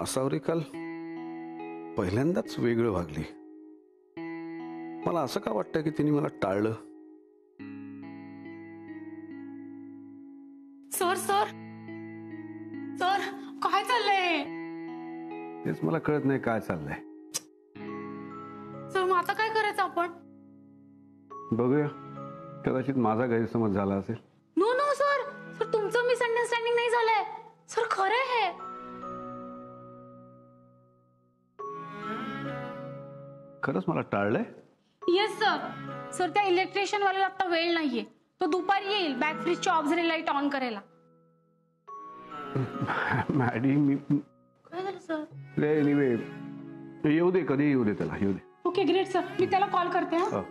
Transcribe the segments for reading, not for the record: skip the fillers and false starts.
आसावरी काल पहिल्यांदाच वेगळं वागली. मला असं का वाटतं की तिने मला टाळलं. सर सर सर काय चाललंय? तेच मला कळत नाही काय चाललंय. सर मग आता काय करायचं आपण? बघूया, कदाचित माझा गैरसमज झाला असेल. नो नो सर, सर तुमचं मिसअंडरस्टँडिंग नाही झालंय सर, खरं आहे. खरंच मला टाळलंय? Yes sir. सर त्या इलेक्ट्रिशियन वाल्याला आता वेळ नाहीये, तो दुपारी येईल बॅक फ्रीजची ऑक्झिलरी लाईट ऑन करायला. मॅडी मी काय झालं सर? एनिवे येऊ दे, कधी येऊ दे, त्याला येऊ दे. ओके ग्रेट सर, मी त्याला कॉल करते. हा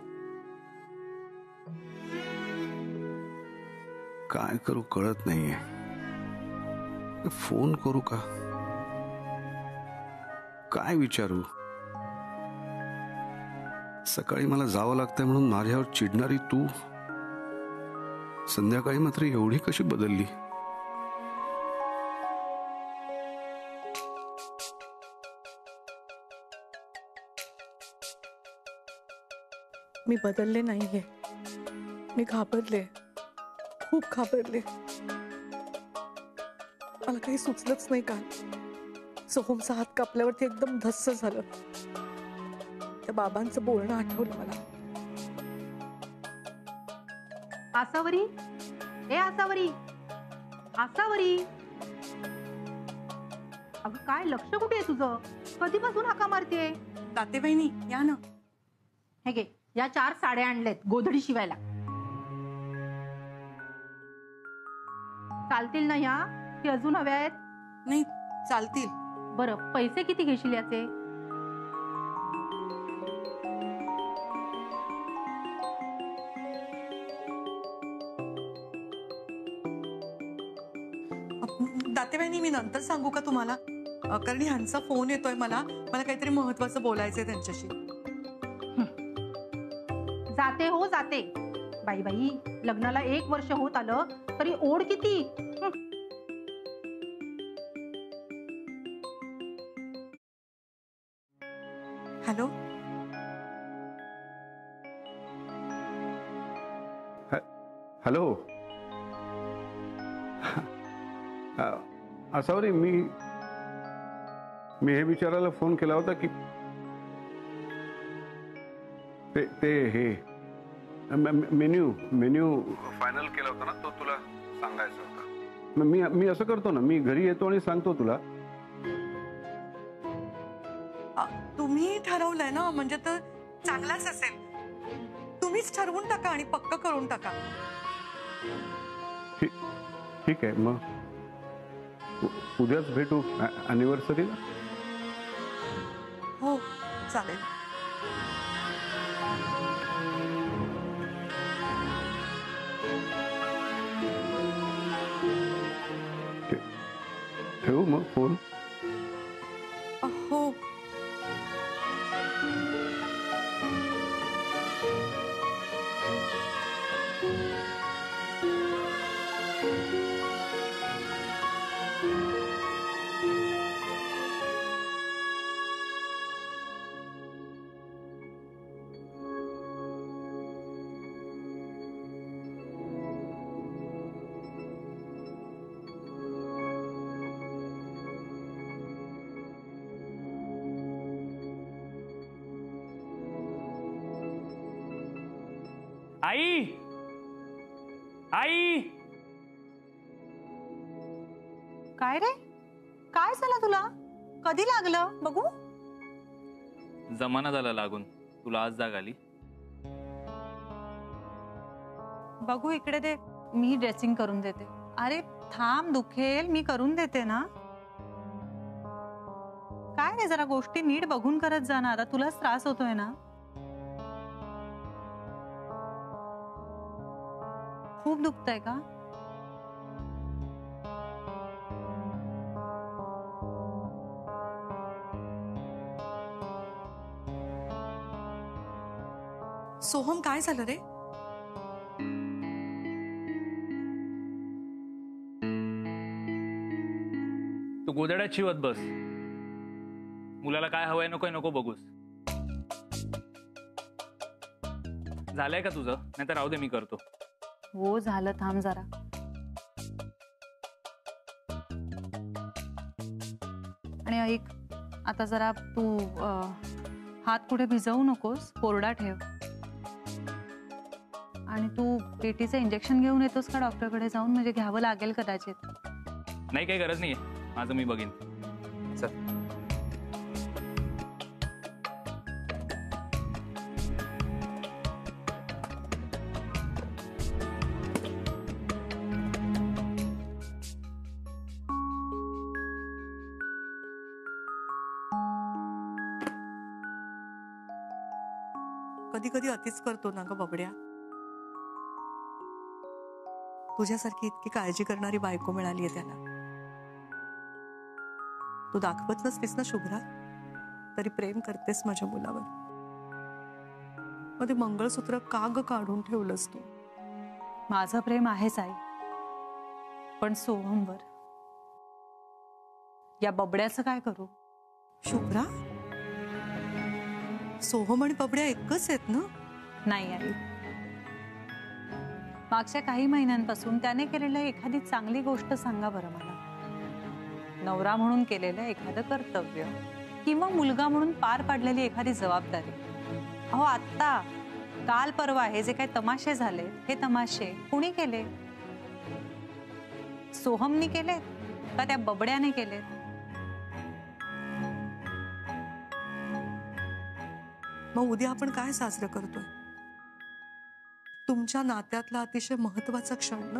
काय करू कळत नाहीये. फोन करू का, काय विचारू. सकाळी मला जावं लागतंय म्हणून माझ्यावर चिडणारी तू संध्याकाळी मात्र एवढी कशी बदलली. मी बदलले नाहीये, मी घाबरले, खूप घाबरले. मला काही सुचलंच नाही. काल सोहमचा हात कापल्यावरती एकदम धस्स झालं. त्या बाबांचं बोलणं आठवलं मला. आसावरी, ए आसावरी, आसावरी, अगं काय लक्ष कुठे आहे तुझं? कधीपासून हाका मारतेय? ताते बहिणी या ना. हे घे, या 4 साड्या आणल्यात गोधडी शिवायला. चालतील ना ह्या की अजून हव्या आहेत? नाही चालतील. बरं, पैसे किती घेशील याचे? ताते बहिणी मी नंतर सांगू का तुम्हाला? कारण ह्यांचा फोन येतोय मला काहीतरी महत्वाचं बोलायचंय त्यांच्याशी. जाते हो जाते. बाई बाई, लग्नाला 1 वर्ष होत आलं तरी ओढ किती. Hello, hello. आसावरी, मी हे विचारायला फोन केला होता की ते हे मेन्यू फायनल केला होता ना, तो तुला सांगायचा होता. मी असं करतो ना, मी घरी येतो आणि सांगतो तुला. तुम्ही ठरवलंय ना, म्हणजे तर चांगलाच असेल. तुम्हीच ठरवून टाका आणि पक्क करून टाका. ठीक आहे, मग उद्याच भेटू अॅनिव्हर्सरीला. हो चालेल. ठेवू मग फोन? हो. आई, आई, काय रे, काय झालं तुला? कधी लागलं बघू? जमाना झाला लागून. तुला आज जाग आली? बघू इकडे दे, मी ड्रेसिंग करून देते. अरे थांब, दुखेल, मी करून देते ना. काय नाही, जरा गोष्टी नीट बघून करत जा ना. आता तुलाच त्रास होतोय ना. खूप दुखतंय का? सोहम, काय झालं रे? तू गोधड्यात शिवत बस. मुलाला काय हवंय नकोय नको बघूस. झालंय का तुझं? नाही तर राहू दे, मी करतो. हो झालं, थांब जरा. आणि ऐक, आता जरा तू हात कुठे भिजवू नकोस, कोरडा ठेव. आणि तू टीटीचं इंजेक्शन घेऊन येतोस का डॉक्टरकडे जाऊन? म्हणजे घ्यावं लागेल कदाचित. नाही, काही गरज नाहीये, माझं मी बघीन. चल. कधी कधी अतिच करतो ना ग बबड्या. तुझ्यासारखी इतकी काळजी करणारी बायको मिळाली आहे त्याला. तू दाखवत नसतीस ना शुभ्रा, तरी प्रेम करतेस माझ्या मुलावर. मग ते मंगळसूत्र का ग काढून ठेवलंस तू? माझं प्रेम आहेच आई, पण सोहमवर. या बबड्याचं काय करू? शुभ्रा, सोहम आणि बबड्या एकच आहेत ना? नाही आई, मागच्या काही महिन्यांपासून त्याने केलेलं एखादी चांगली गोष्ट सांगा बरं मला. नवरा म्हणून केलेलं एखादं कर्तव्य किंवा मुलगा म्हणून पार पाडलेली एखादी जबाबदारी. अहो आत्ता काल परवा हे जे काही तमाशे झाले, हे तमाशे कुणी केले? सोहमनी केले का त्या बबड्याने केले? मग उद्या आपण काय साजरं करतोय? तुमच्या नात्यातला अतिशय महत्वाचा क्षण ना.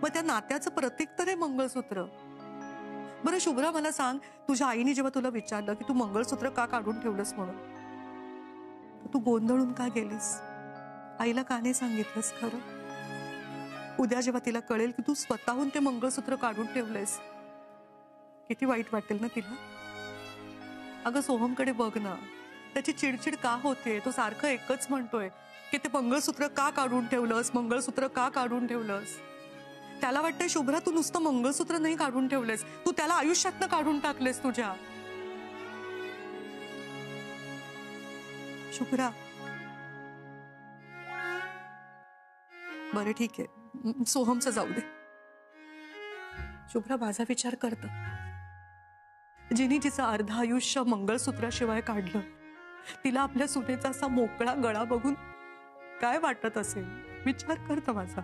मग त्या नात्याचं प्रतीक तर आहे मंगळसूत्र. बरं शुभ्रा, मला सांग, तुझ्या आईने जेव्हा तुला विचारलं की तू मंगळसूत्र का काढून ठेवलंस म्हणून, तू गोंधळून का गेलीस? आईला का नाही सांगितलंस खरं? उद्या जेव्हा तिला कळेल की तू स्वतःहून ते मंगळसूत्र काढून ठेवलंयस, किती वाईट वाटेल ना तिला. अगं सोहमकडे बघ ना, त्याची चिडचिड का होते? तो सारखं एकच म्हणतोय की ते मंगळसूत्र का काढून ठेवलंस, मंगळसूत्र का काढून ठेवलंस. त्याला वाटतंय शुभ्रा तू नुसतं मंगळसूत्र नाही काढून ठेवलंस, तू त्याला आयुष्यातनं काढून टाकलेस तुझ्या. शुभ्रा, बरं ठीक आहे, सोहमचं जाऊ दे. शुभ्रा, माझा विचार करत, जिने तिचं अर्ध आयुष्य मंगळसूत्राशिवाय काढलं, तिला आपल्या सुनेचा असा मोकळा गळा बघून काय वाटत असेल? विचार करत माझा.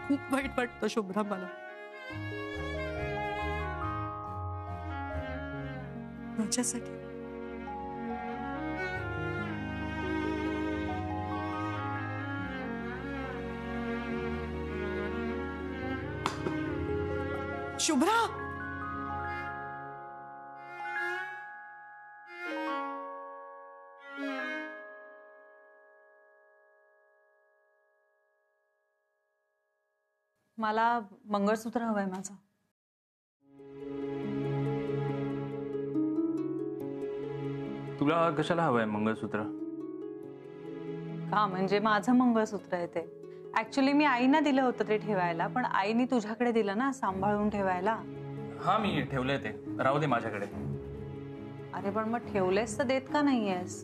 खूप वाईट वाटतं शुभ्रा मला. माझ्यासाठी. शुभ्रा, मला मंगळसूत्र हवंय माझं. तुला कशाला हवंय मंगळसूत्र? का म्हणजे माझं मंगळसूत्र आहे ते. ऍक्च्युली मी आईना दिलं होतं ते ठेवायला, पण आईनी तुझ्याकडे दिलं ना सांभाळून ठेवायला. हा, मी ठेवलंय ते, राहू दे माझ्याकडे. अरे पण मग ठेवलेस तर देत का नाहीयेस?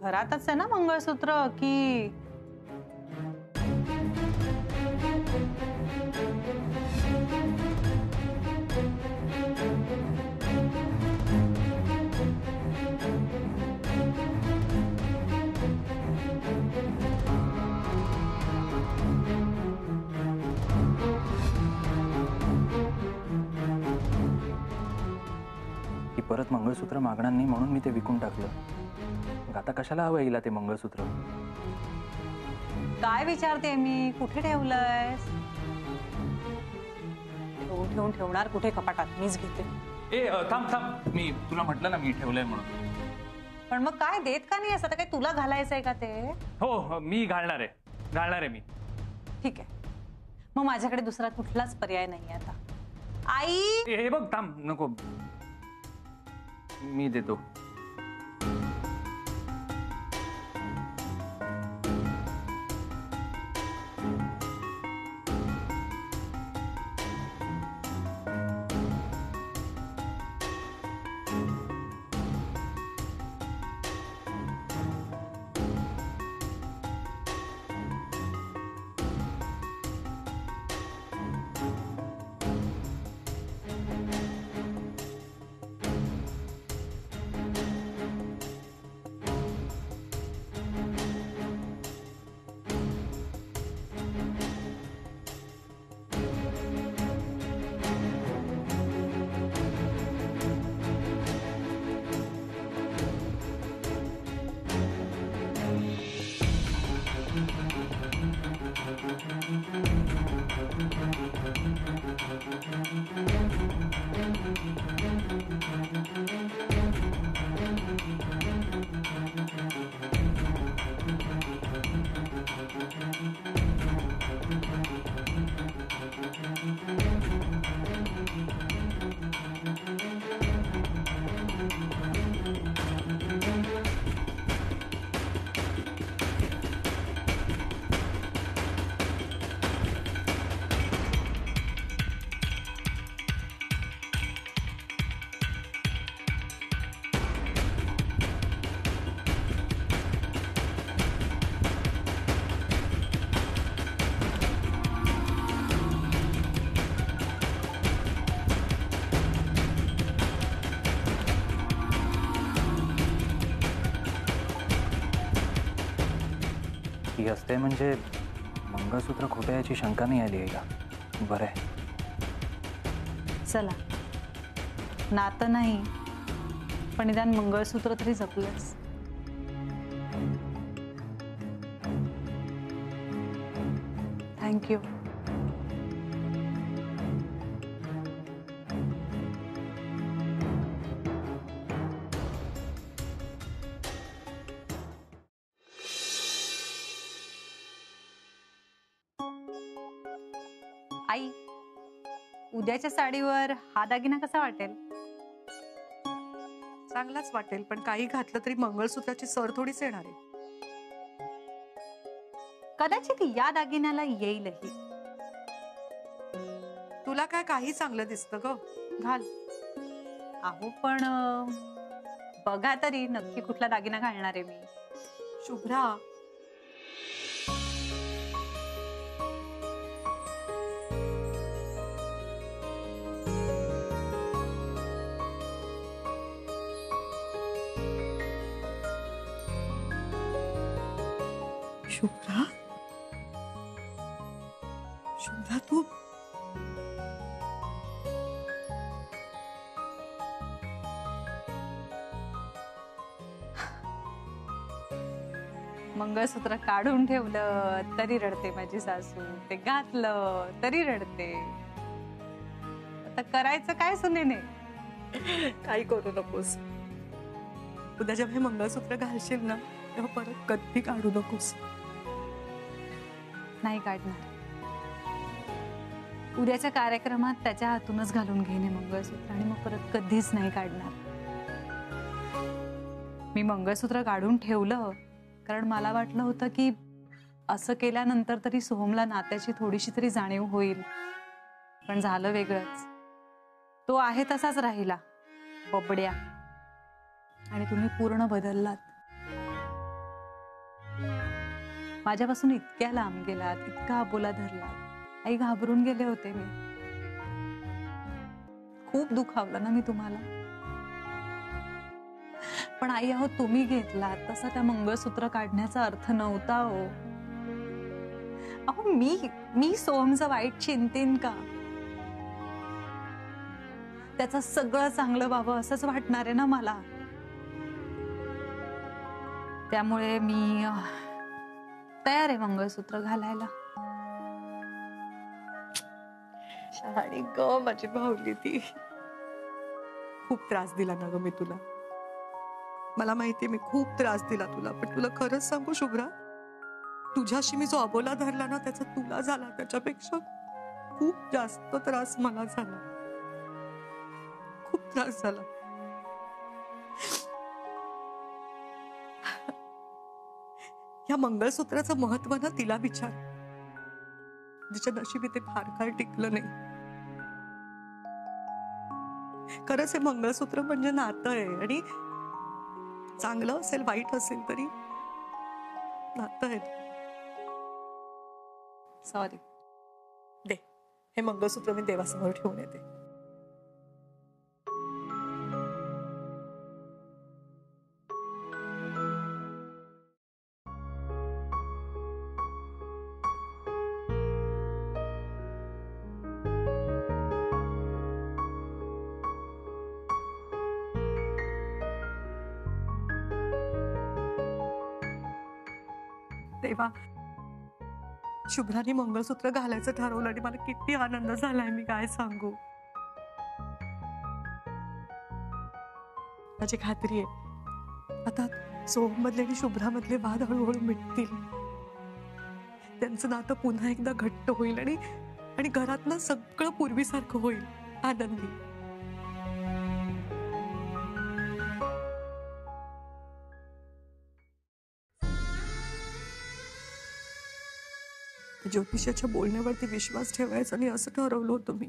घरातच आहे ना मंगळसूत्र की? परत मंगळसूत्र मागणार नाही म्हणून मी ते विकून टाकलं. मग आता कशाला हवं हिला ते मंगळसूत्र? काय विचारते मी? कुठे ठेवलंयस? ठेवून ठेवणार कुठे? कपाटात. मीच घेते. ए थांब थांब, मी तुला म्हटलं ना मी ठेवलंय म्हणून. पण मग काय देत का नाही? असं काय तुला घालायचंय का ते? हो, मी घालणार आहे मी. ठीक आहे, मग माझ्याकडे दुसरा कुठलाच पर्याय नाही आता. आई, हे बघ, थांब, नको, मी देतो. ती असते म्हणजे मंगळसूत्र खोटं याची शंका नाही आली आहे का? बरं आहे. चला, नातं नाही पण निदान मंगळसूत्र तरी जपलंस. थँक्यू. आई, उद्याच्या साडीवर हा दागिना कसा वाटेल? चांगलाच वाटेल, पण काही घातलं तरी मंगळसूत्राची सर थोडीच येणार आहे. कदाचित या दागिन्याला येईलही. तुला काय काही चांगलं दिसतं ग? घाल. अहो पण बघा तरी नक्की कुठला दागिना घालणार आहे मी. शुभ्रा, शुभ्रा, शुभ्रा तू मंगळसूत्र काढून ठेवलं तरी रडते माझी सासू, ते घातलं तरी रडते. आता करायचं काय सुनेने? काही करू नकोस. उद्या जेव्हा हे मंगळसूत्र घालशील ना तेव्हा परत कधी काढू नकोस. नाही काढणार. उद्याच्या कार्यक्रमात त्याच्या हातूनच घालून घेणे मंगळसूत्र आणि मग परत कधीच नाही काढणार. मी मंगळसूत्र काढून ठेवलं कारण मला वाटलं होतं की असं केल्यानंतर तरी सोहमला नात्याची थोडीशी तरी जाणीव होईल, पण झालं वेगळंच. तो आहे तसाच राहिला बबड्या, आणि तुम्ही पूर्ण बदललात. माझ्यापासून इतक्या लांब गेलात, इतका अबोला धरला. आई, घाबरून गेले होते मी. खूप दुखावलं ना मी तुम्हाला. पण आई, अहो तुम्ही घेतलात तसा त्या मंगळसूत्र काढण्याचा अर्थ नव्हता हो. अहो मी सोहमचं वाईट चिंतेन का? त्याचं सगळं चांगलं व्हावं असंच वाटणार आहे ना मला. त्यामुळे मी तयार आहे मंगळसूत्र घालायला. शहाणी ग माझी भावली ती. खूप त्रास दिला ना ग मी तुला. मला माहितीये मी खूप त्रास दिला तुला, पण तुला खरंच सांगू शुभ्रा, तुझ्याशी मी जो अबोला धरला ना त्याचा तुला झाला त्याच्यापेक्षा खूप जास्त त्रास मला झाला. खूप त्रास झाला. या मंगळसूत्राचं महत्व ना तिला विचार, जिच्या नशिबी ते फार काळ टिकलं नाही. खरंच हे मंगळसूत्र म्हणजे नातं आहे, आणि चांगलं असेल वाईट असेल तरी नातं आहे. सॉरी. दे हे मंगळसूत्र, मी देवासमोर ठेवून येते. देवा, शुभ्राने मंगळसूत्र घालायचं ठरवलं आणि मला किती आनंद झालाय मी काय सांगू. माझी खात्री आहे आता सोहम मधले आणि शुभ्रा मधले वाद हळूहळू मिटतील. त्यांचं नातं पुन्हा एकदा घट्ट होईल आणि घरातलं सगळं पूर्वीसारखं होईल, आनंदी. ज्योतिषाच्या बोलण्यावरती विश्वास ठेवायचा आणि असं ठरवलं होतं मी.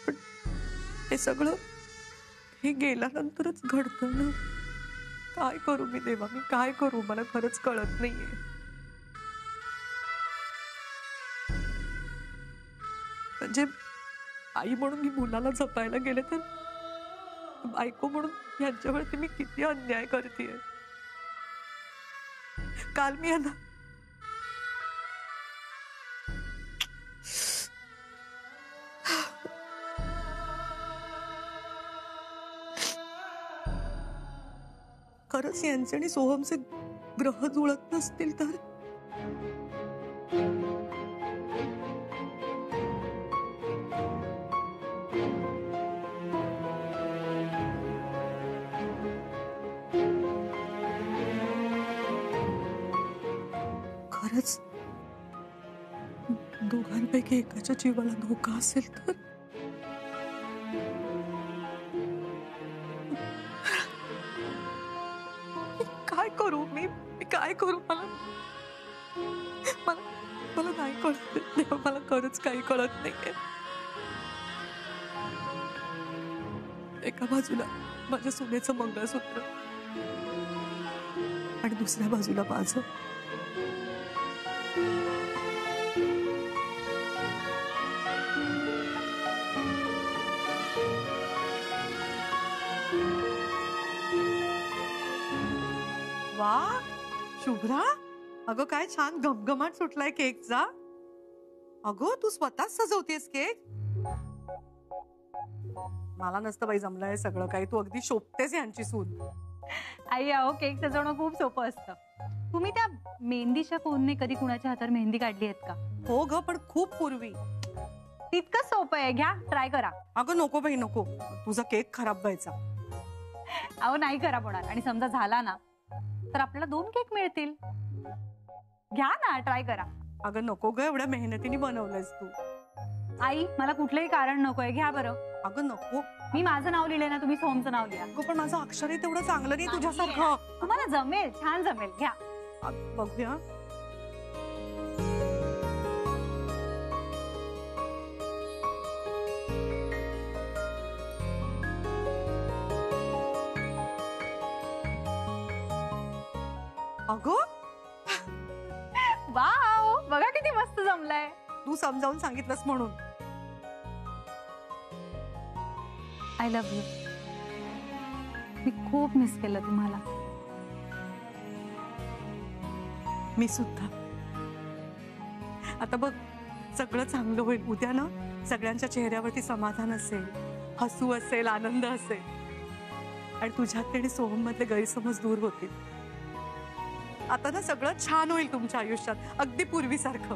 पण हे सगळं हे गेल्यानंतरच घडतं ना. काय करू मी देवा, मी काय करू, मला खरंच कळत नाहीये. म्हणजे आई म्हणून मी मुलाला जपायला गेले तर बायको म्हणून यांच्यावरती मी किती अन्याय करतेय. काल मी यांना खरंच यांचे आणि सोहमचे ग्रह जुळत नसतील तर खरंच दोघांपैकी एकाच्या जीवाला धोका असेल तर काय करू मी काय करू मला मला मला नाही कळत देवा, मला खरंच काही कळत नाहीये. एका बाजूला माझ्या सुनेचं मंगळसूत्र आणि दुसऱ्या बाजूला माझं. वा शुभ्रा, अगं काय छान घमघमाट सुटलाय केकचा. अगं तू स्वतःच सजवतेस केक. मला नसतं बाई जमलंय सगळं काही. तू अगदी शोभतेस यांची सून. आई अहो केक सजवणं खूप सोपं असतं. तुम्ही त्या मेहंदीच्या कोणने कधी कुणाच्या हातावर मेहंदी काढली आहेत का? हो ग, पण खूप पूर्वी. तितकं सोपं आहे, घ्या ट्राय करा. अगं नको बाई नको, तुझा केक खराब व्हायचा. अहो नाही खराब होणार. आणि समजा झाला ना तर आपल्याला 2 केक मिळतील. घ्या ना ट्राय करा. अगं नको ग, एवढ्या मेहनतीने बनवलंयस तू. आई मला कुठलंही कारण नकोय, घ्या बरं. अगं नको. मी माझं नाव लिहिलंय ना, तुम्ही सोहमचं नाव लिहा. अगं पण माझं अक्षरही तेवढं चांगलं नाही तुझ्यासारखं. तुम्हाला जमेल, छान जमेल, घ्या. बघूया. अगं वाव, बघा किती मस्त जमलाय. तू समजावून सांगितलंस म्हणून. I love you. मी खूप मिस केलं तुम्हाला. मी सुद्धा. आता बघ सगळं चांगलं होईल. उद्या ना सगळ्यांच्या चेहऱ्यावरती समाधान असेल, हसू असेल, आनंद असेल आणि तुझ्यात आणि सोहम मधले गैरसमज दूर होतील. आता ना सगळं छान होईल तुमच्या आयुष्यात, अगदी पूर्वीसारखं.